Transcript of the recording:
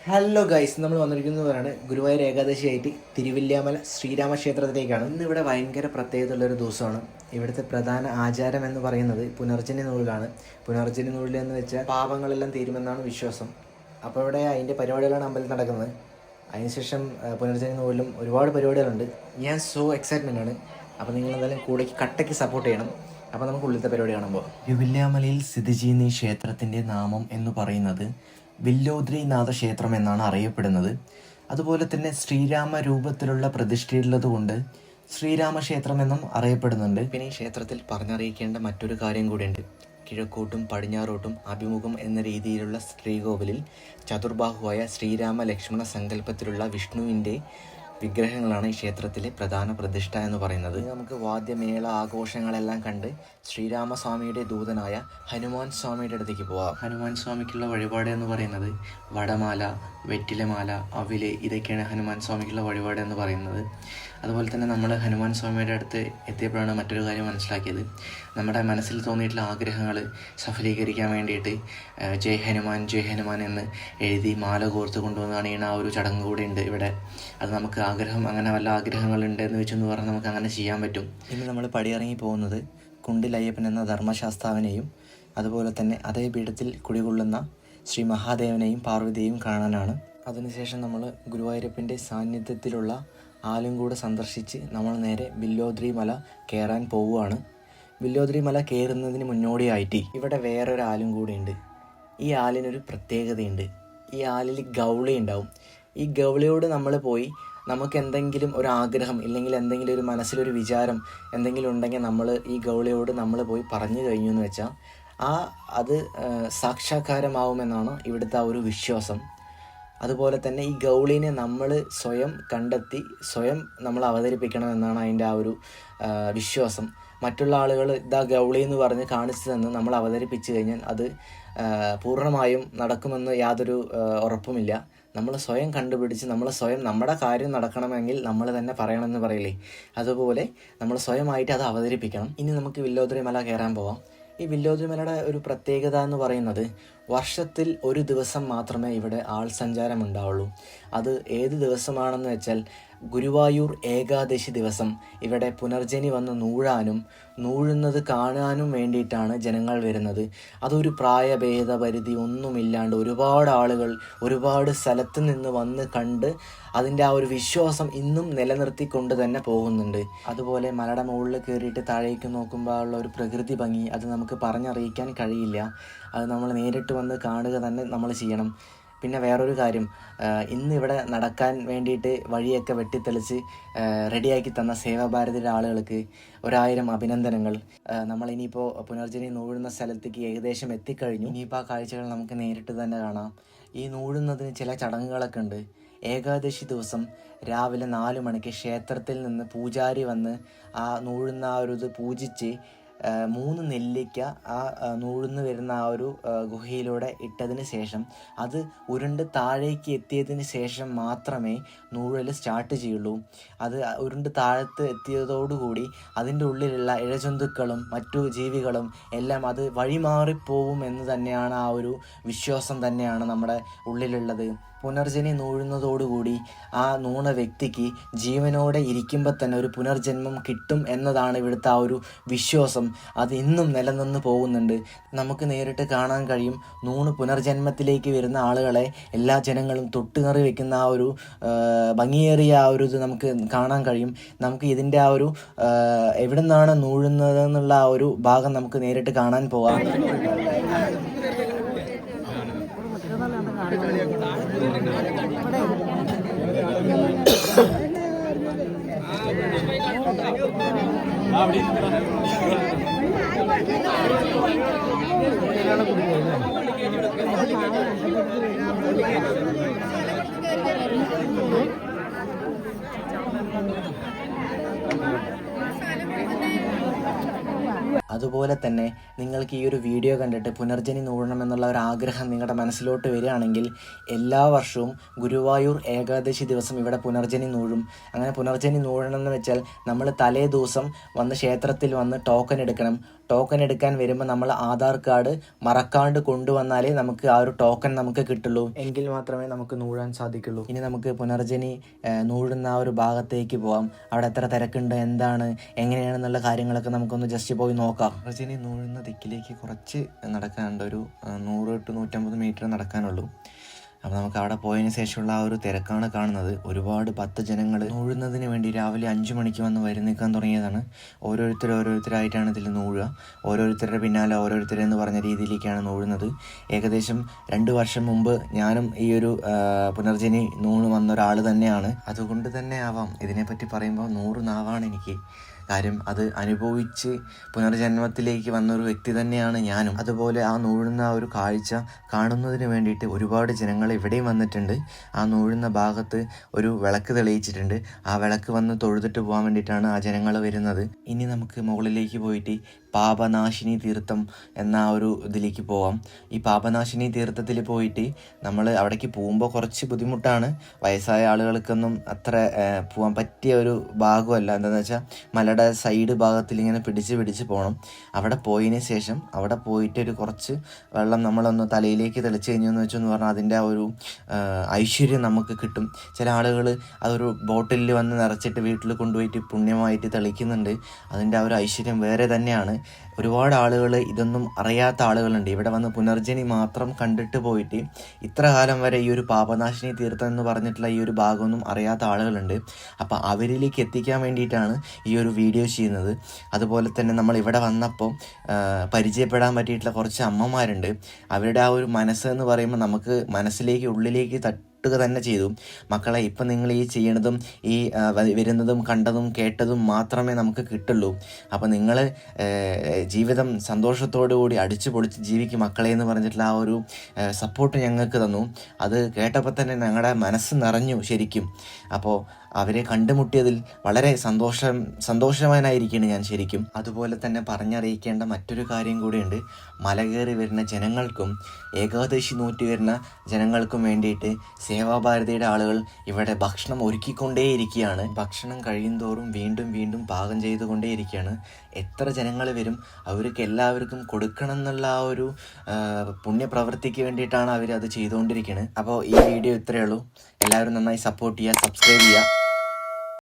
Hello guys, നമ്മൾ വന്നിരിക്കുന്നവരാണ് ഗുരുവായൂർ ഏകാദശിയായിട്ട് തിരുവില്യാമല ശ്രീരാമക്ഷേത്രത്തിലേക്കാണ്. ഇന്നിവിടെ ഭയങ്കര പ്രത്യേകതയുള്ളൊരു ദിവസമാണ്. ഇവിടുത്തെ പ്രധാന ആചാരം എന്ന് പറയുന്നത് പുനർജനി നൂലിലാണ്. പുനർജനി നൂലിൽ എന്ന് വെച്ചാൽ പാപങ്ങളെല്ലാം തീരുമെന്നാണ് വിശ്വാസം. അപ്പോൾ ഇവിടെ അതിൻ്റെ പരിപാടികളാണ് അമ്പലത്തിൽ നടക്കുന്നത്. അതിനുശേഷം പുനർജനി നൂലിലും ഒരുപാട് പരിപാടികളുണ്ട്. ഞാൻ എക്സൈറ്റ്മെൻ്റ് ആണ്. അപ്പോൾ നിങ്ങൾ എന്തായാലും കൂടെക്ക് കട്ടയ്ക്ക് സപ്പോർട്ട് ചെയ്യണം. അപ്പോൾ നമുക്ക് ഉള്ളിലത്തെ പരിപാടി കാണുമ്പോൾ തിരുവില്യാമലയിൽ സ്ഥിതി ചെയ്യുന്ന ഈ ക്ഷേത്രത്തിൻ്റെ നാമം എന്ന് പറയുന്നത് വില്ലോദ്രിനാഥ ക്ഷേത്രം എന്നാണ് അറിയപ്പെടുന്നത്. അതുപോലെ തന്നെ ശ്രീരാമ രൂപത്തിലുള്ള പ്രതിഷ്ഠയുള്ളത് കൊണ്ട് ശ്രീരാമക്ഷേത്രം എന്നും അറിയപ്പെടുന്നുണ്ട്. പിന്നെ ഈ ക്ഷേത്രത്തിൽ പറഞ്ഞറിയിക്കേണ്ട മറ്റൊരു കാര്യം കൂടിയുണ്ട്. കിഴക്കോട്ടും പടിഞ്ഞാറോട്ടും അഭിമുഖം എന്ന രീതിയിലുള്ള ശ്രീകോവിലിൽ ചതുർബാഹുവായ ശ്രീരാമ ലക്ഷ്മണ സങ്കല്പത്തിലുള്ള വിഷ്ണുവിൻ്റെ വിഗ്രഹങ്ങളാണ് ഈ ക്ഷേത്രത്തിലെ പ്രധാന പ്രതിഷ്ഠ എന്ന് പറയുന്നത്. നമുക്ക് വാദ്യമേള ആഘോഷങ്ങളെല്ലാം കണ്ട് ശ്രീരാമസ്വാമിയുടെ ദൂതനായ ഹനുമാൻ സ്വാമിയുടെ അടുത്തേക്ക് പോവാം. ഹനുമാൻ സ്വാമിക്കുള്ള വഴിപാട് എന്ന് പറയുന്നത് വടമാല, വെറ്റിലമാല, അവില്, ഇതൊക്കെയാണ് ഹനുമാൻ സ്വാമിക്കുള്ള വഴിപാട് എന്ന് പറയുന്നത്. അതുപോലെ തന്നെ നമ്മൾ ഹനുമാൻ സ്വാമിയുടെ അടുത്ത് എത്തിയപ്പോഴാണ് മറ്റൊരു കാര്യം മനസ്സിലാക്കിയത്. നമ്മുടെ മനസ്സിൽ തോന്നിയിട്ടുള്ള ആഗ്രഹങ്ങൾ സഫലീകരിക്കാൻ വേണ്ടിയിട്ട് ജയ് ഹനുമാൻ എന്ന് എഴുതി മാല കോർത്ത് കൊണ്ടുവന്നാണ് ആ ഒരു ചടങ്ങ് കൂടെ ഉണ്ട് ഇവിടെ. അത് നമുക്ക് ആഗ്രഹം അങ്ങനെ വല്ല ആഗ്രഹങ്ങളുണ്ട് എന്ന് വെച്ചെന്ന് പറഞ്ഞാൽ നമുക്ക് അങ്ങനെ ചെയ്യാൻ പറ്റും. ഇന്ന് നമ്മൾ പടിയിറങ്ങി പോകുന്നത് കുണ്ടിലയ്യപ്പൻ എന്ന ധർമ്മശാസ്താവിനെയും അതുപോലെ തന്നെ അതേ പീഠത്തിൽ കുടികൊള്ളുന്ന ശ്രീ മഹാദേവനെയും പാർവതിയെയും കാണാനാണ്. അതിനുശേഷം നമ്മൾ ഗുരുവായൂരപ്പൻ്റെ സാന്നിധ്യത്തിലുള്ള ആലുംകൂട് സന്ദർശിച്ച് നമ്മൾ നേരെ വില്ലോദ്രി മല കയറാൻ പോവുകയാണ്. വില്ലോദ്രി മല കയറുന്നതിന് മുന്നോടിയായിട്ട് ഇവിടെ വേറൊരു ആലും കൂടി ഉണ്ട്. ഈ ആലിനൊരു പ്രത്യേകതയുണ്ട്. ഈ ആലിൽ ഗൗളി ഉണ്ടാവും. ഈ ഗൗളിയോട് നമ്മൾ പോയി നമുക്ക് എന്തെങ്കിലും ഒരു ആഗ്രഹം ഇല്ലെങ്കിൽ എന്തെങ്കിലും ഒരു മനസ്സിലൊരു വിചാരം എന്തെങ്കിലും ഉണ്ടെങ്കിൽ നമ്മൾ ഈ ഗൗളിയോട് നമ്മൾ പോയി പറഞ്ഞു കഴിഞ്ഞു എന്ന് വെച്ചാൽ അത് സാക്ഷാത്കാരമാവുമെന്നാണ് ഇവിടുത്തെ ആ ഒരു വിശ്വാസം. അതുപോലെ തന്നെ ഈ ഗൗളീനെ നമ്മൾ സ്വയം കണ്ടെത്തി സ്വയം നമ്മൾ അവതരിപ്പിക്കണമെന്നാണ് അതിൻ്റെ ആ ഒരു വിശ്വാസം. മറ്റുള്ള ആളുകൾ ഇതാ ഗൗളി എന്ന് പറഞ്ഞ് കാണിച്ചു തന്ന് നമ്മൾ അവതരിപ്പിച്ചു കഴിഞ്ഞാൽ അത് പൂർണ്ണമായും നടക്കുമെന്ന് യാതൊരു ഉറപ്പുമില്ല. നമ്മൾ സ്വയം കണ്ടുപിടിച്ച് നമ്മൾ സ്വയം നമ്മുടെ കാര്യം നടക്കണമെങ്കിൽ നമ്മൾ തന്നെ പറയണമെന്ന് പറയില്ലേ, അതുപോലെ നമ്മൾ സ്വയമായിട്ട് അത് അവതരിപ്പിക്കണം. ഇനി നമുക്ക് വില്ലോദ്രി മല കയറാൻ പോവാം. ഈ വില്ലോദ്രി മലയുടെ ഒരു പ്രത്യേകത എന്ന് പറയുന്നത് വർഷത്തിൽ ഒരു ദിവസം മാത്രമേ ഇവിടെ ആൾ സഞ്ചാരം ഉണ്ടാവുള്ളൂ. അത് ഏത് ദിവസമാണെന്ന് വെച്ചാൽ ഗുരുവായൂർ ഏകാദശി ദിവസം ഇവിടെ പുനർജനി വന്ന് നൂഴുന്നത് കാണാനും വേണ്ടിയിട്ടാണ് ജനങ്ങൾ വരുന്നത്. അതൊരു പ്രായഭേദപരിധി ഒന്നുമില്ലാണ്ട് ഒരുപാട് ആളുകൾ ഒരുപാട് സ്ഥലത്ത് നിന്ന് വന്ന് കണ്ട് അതിൻ്റെ ആ ഒരു വിശ്വാസം ഇന്നും നിലനിർത്തിക്കൊണ്ട് തന്നെ പോകുന്നുണ്ട്. അതുപോലെ മലയുടെ മുകളിൽ കയറിയിട്ട് താഴേക്ക് നോക്കുമ്പോൾ ഉള്ള ഒരു പ്രകൃതി ഭംഗി അത് നമുക്ക് പറഞ്ഞറിയിക്കാൻ കഴിയില്ല. അത് നമ്മൾ നേരിട്ട് വന്ന് കാണുക തന്നെ നമ്മൾ ചെയ്യണം. പിന്നെ വേറൊരു കാര്യം, ഇന്ന് ഇവിടെ നടക്കാൻ വേണ്ടിയിട്ട് വഴിയൊക്കെ വെട്ടിത്തെളിച്ച് റെഡിയാക്കി തന്ന സേവാഭാരതിയുടെ ആളുകൾക്ക് 1000 അഭിനന്ദനങ്ങൾ. നമ്മളിനിയിപ്പോൾ പുനർജനി നൂഴുന്ന സ്ഥലത്തേക്ക് ഏകദേശം എത്തിക്കഴിഞ്ഞു. ഇനിയിപ്പോൾ ആ കാഴ്ചകൾ നമുക്ക് നേരിട്ട് തന്നെ കാണാം. ഈ നൂഴുന്നതിന് ചില ചടങ്ങുകളൊക്കെ ഉണ്ട്. ഏകാദശി ദിവസം രാവിലെ 4 മണിക്ക് ക്ഷേത്രത്തിൽ നിന്ന് പൂജാരി വന്ന് ആ നൂഴുന്ന ആ ഒരു ഇത് പൂജിച്ച് 3 നെല്ലിക്ക ആ നൂഴ്ന്ന് വരുന്ന ആ ഒരു ഗുഹയിലൂടെ ഇട്ടതിന് ശേഷം അത് ഉരുണ്ട് താഴേക്ക് എത്തിയതിന് ശേഷം മാത്രമേ നൂഴൽ സ്റ്റാർട്ട് ചെയ്യുള്ളൂ. അത് ഉരുണ്ട് താഴത്ത് എത്തിയതോടുകൂടി അതിൻ്റെ ഉള്ളിലുള്ള ഇഴജന്തുക്കളും മറ്റു ജീവികളും എല്ലാം അത് വഴിമാറിപ്പോവും എന്ന് തന്നെയാണ് ആ ഒരു വിശ്വാസം തന്നെയാണ് നമ്മുടെ ഉള്ളിലുള്ളത്. പുനർജനി നൂഴുന്നതോടുകൂടി ആ നൂണ വ്യക്തിക്ക് ജീവനോടെ ഇരിക്കുമ്പോൾ തന്നെ ഒരു പുനർജന്മം കിട്ടും എന്നതാണ് ഇവിടുത്തെ ആ ഒരു വിശ്വാസം. അത് ഇന്നും നിലനിന്ന് പോകുന്നുണ്ട്. നമുക്ക് നേരിട്ട് കാണാൻ കഴിയും. പുനർജന്മത്തിലേക്ക് വരുന്ന ആളുകളെ എല്ലാ ജനങ്ങളും തൊട്ടുകറി വെക്കുന്ന ആ ഒരു ഭംഗിയേറിയ ആ ഒരു ഇത് നമുക്ക് കാണാൻ കഴിയും. നമുക്ക് ഇതിൻ്റെ ആ ഒരു എവിടെ നിന്നാണ് നൂഴുന്നത് എന്നുള്ള ആ ഒരു ഭാഗം നമുക്ക് നേരിട്ട് കാണാൻ പോവാം. അതുപോലെ തന്നെ നിങ്ങൾക്ക് ഈ ഒരു വീഡിയോ കണ്ടിട്ട് പുനർജനി നൂഴണമെന്നുള്ള ഒരു ആഗ്രഹം നിങ്ങളുടെ മനസ്സിലോട്ട് വരികയാണെങ്കിൽ എല്ലാ വർഷവും ഗുരുവായൂർ ഏകാദശി ദിവസം ഇവിടെ പുനർജനി നൂഴും. അങ്ങനെ പുനർജനി നൂഴണമെന്ന് വെച്ചാൽ നമ്മൾ തലേ ദിവസം വന്ന് ക്ഷേത്രത്തിൽ വന്ന് ടോക്കൺ എടുക്കണം. ടോക്കൺ എടുക്കാൻ വരുമ്പോൾ നമ്മൾ ആധാർ കാർഡ് മറക്കാണ്ട് കൊണ്ടുവന്നാലേ നമുക്ക് ആ ഒരു ടോക്കൺ നമുക്ക് കിട്ടുള്ളൂ. എങ്കിൽ മാത്രമേ നമുക്ക് നൂഴാൻ സാധിക്കുള്ളൂ. ഇനി നമുക്ക് പുനർജനി നൂഴുന്ന ആ ഒരു ഭാഗത്തേക്ക് പോകാം. അവിടെ എത്ര തിരക്കുണ്ട്, എന്താണ്, എങ്ങനെയാണെന്നുള്ള കാര്യങ്ങളൊക്കെ നമുക്കൊന്ന് ജസ്റ്റ് പോയി നോക്കാം. പുനർജനി നൂഴുന്ന ദിക്കിലേക്ക് കുറച്ച് നടക്കാനുണ്ട്. ഒരു 100 to 150 മീറ്റർ നടക്കാനുള്ളൂ. അപ്പോൾ നമുക്ക് അവിടെ പോയതിന് ശേഷമുള്ള ആ ഒരു തിരക്കാണ് കാണുന്നത്. ഒരുപാട് ഭക്തജനങ്ങൾ നൂഴുന്നതിന് വേണ്ടി രാവിലെ 5 മണിക്ക് വന്ന് വരി നിൽക്കാൻ തുടങ്ങിയതാണ്. ഓരോരുത്തരായിട്ടാണ് ഇതിൽ നൂഴുക. ഓരോരുത്തരുടെ പിന്നാലെ ഓരോരുത്തരെന്ന് പറഞ്ഞ രീതിയിലേക്കാണ് നൂഴുന്നത്. ഏകദേശം 2 വർഷം മുമ്പ് ഞാനും ഈ ഒരു പുനർജനി നൂണ് വന്ന ഒരാൾ തന്നെയാണ്. അതുകൊണ്ട് തന്നെ ആവാം ഇതിനെപ്പറ്റി പറയുമ്പോൾ 100 നാവാണ് എനിക്ക്. കാര്യം അത് അനുഭവിച്ച് പുനർജന്മത്തിലേക്ക് വന്നൊരു വ്യക്തി തന്നെയാണ് ഞാനും. അതുപോലെ ആ നൂഴുന്ന ആ ഒരു കാഴ്ച കാണുന്നതിന് വേണ്ടിയിട്ട് ഒരുപാട് ജനങ്ങൾ ഇവിടെയും വന്നിട്ടുണ്ട്. ആ നൂഴുന്ന ഭാഗത്ത് ഒരു വിളക്ക് തെളിയിച്ചിട്ടുണ്ട്. ആ വിളക്ക് വന്ന് തൊഴുതിട്ട് പോകാൻ വേണ്ടിയിട്ടാണ് ആ ജനങ്ങൾ വരുന്നത്. ഇനി നമുക്ക് മുകളിലേക്ക് പോയിട്ട് പാപനാശിനി തീർത്ഥം എന്ന ഒരു ഇതിലേക്ക് പോവാം. ഈ പാപനാശിനി തീർത്ഥത്തിൽ പോയിട്ട് നമ്മൾ അവിടേക്ക് പോകുമ്പോൾ കുറച്ച് ബുദ്ധിമുട്ടാണ്. വയസ്സായ ആളുകൾക്കൊന്നും അത്ര പോകാൻ പറ്റിയ ഒരു ഭാഗമല്ല. എന്താണെന്ന് വെച്ചാൽ മലയുടെ സൈഡ് ഭാഗത്തിൽ ഇങ്ങനെ പിടിച്ച് പോകണം. അവിടെ പോയതിന് ശേഷം അവിടെ പോയിട്ട് ഒരു കുറച്ച് വെള്ളം നമ്മളൊന്ന് തലയിലേക്ക് തെളിച്ച് കഴിഞ്ഞെന്ന് വെച്ചെന്ന് പറഞ്ഞാൽ അതിൻ്റെ ആ ഒരു ഐശ്വര്യം നമുക്ക് കിട്ടും. ചില ആളുകൾ അതൊരു ബോട്ടിലിൽ വന്ന് നിറച്ചിട്ട് വീട്ടിൽ കൊണ്ടുപോയിട്ട് പുണ്യമായിട്ട് തെളിക്കുന്നുണ്ട്. അതിൻ്റെ ആ ഒരു ഐശ്വര്യം വേറെ തന്നെയാണ്. ഒരുപാട് ആളുകൾ ഇതൊന്നും അറിയാത്ത ആളുകളുണ്ട്. ഇവിടെ വന്ന് പുനർജനി മാത്രം കണ്ടിട്ട് പോയിട്ട് ഇത്ര കാലം വരെ ഈ ഒരു പാപനാശിനി തീർത്ഥം എന്ന് പറഞ്ഞിട്ടുള്ള ഈ ഒരു ഭാഗമൊന്നും അറിയാത്ത ആളുകളുണ്ട്. അപ്പോൾ അവരിലേക്ക് എത്തിക്കാൻ വേണ്ടിയിട്ടാണ് ഈ ഒരു വീഡിയോ ചെയ്യുന്നത്. അതുപോലെ തന്നെ നമ്മൾ ഇവിടെ വന്നപ്പോൾ പരിചയപ്പെടാൻ പറ്റിയിട്ടുള്ള കുറച്ച് അമ്മമാരുണ്ട്. അവരുടെ ആ ഒരു മനസ്സെന്ന് പറയുമ്പോൾ നമുക്ക് മനസ്സിലേക്ക് ഉള്ളിലേക്ക് തട്ടുക തന്നെ ചെയ്തു. മക്കളെ, ഇപ്പം നിങ്ങൾ ഈ ചെയ്യണതും ഈ വരുന്നതും കണ്ടതും കേട്ടതും മാത്രമേ നമുക്ക് കിട്ടുള്ളൂ. അപ്പോൾ നിങ്ങൾ ജീവിതം സന്തോഷത്തോടു കൂടി അടിച്ചു പൊളിച്ച് ജീവിക്കും മക്കളെ എന്ന് പറഞ്ഞിട്ടുള്ള ആ ഒരു സപ്പോർട്ട് ഞങ്ങൾക്ക് തന്നു. അത് കേട്ടപ്പോൾ തന്നെ ഞങ്ങളുടെ മനസ്സ് നിറഞ്ഞു ശരിക്കും. അപ്പോൾ അവരെ കണ്ടുമുട്ടിയതിൽ വളരെ സന്തോഷവാനായിരിക്കുകയാണ് ഞാൻ ശരിക്കും. അതുപോലെ തന്നെ പറഞ്ഞറിയിക്കേണ്ട മറ്റൊരു കാര്യം കൂടിയുണ്ട്. മല കയറി വരുന്ന ജനങ്ങൾക്കും ഏകാദശി നൂറ്റി വരുന്ന ജനങ്ങൾക്കും വേണ്ടിയിട്ട് സേവാഭാരതിയുടെ ആളുകൾ ഇവിടെ ഭക്ഷണം ഒരുക്കിക്കൊണ്ടേയിരിക്കുകയാണ്. ഭക്ഷണം കഴിയുന്തോറും വീണ്ടും പാകം ചെയ്തുകൊണ്ടേയിരിക്കുകയാണ്. എത്ര ജനങ്ങൾ വരും അവർക്ക് എല്ലാവർക്കും കൊടുക്കണം എന്നുള്ള ആ ഒരു പുണ്യപ്രവൃത്തിക്ക് വേണ്ടിയിട്ടാണ് അവർ അത് ചെയ്തുകൊണ്ടിരിക്കുന്നത്. അപ്പോൾ ഈ വീഡിയോ ഇത്രയേ ഉള്ളൂ. എല്ലാവരും നന്നായി സപ്പോർട്ട് ചെയ്യുക, സബ്സ്ക്രൈബ് ചെയ്യുക.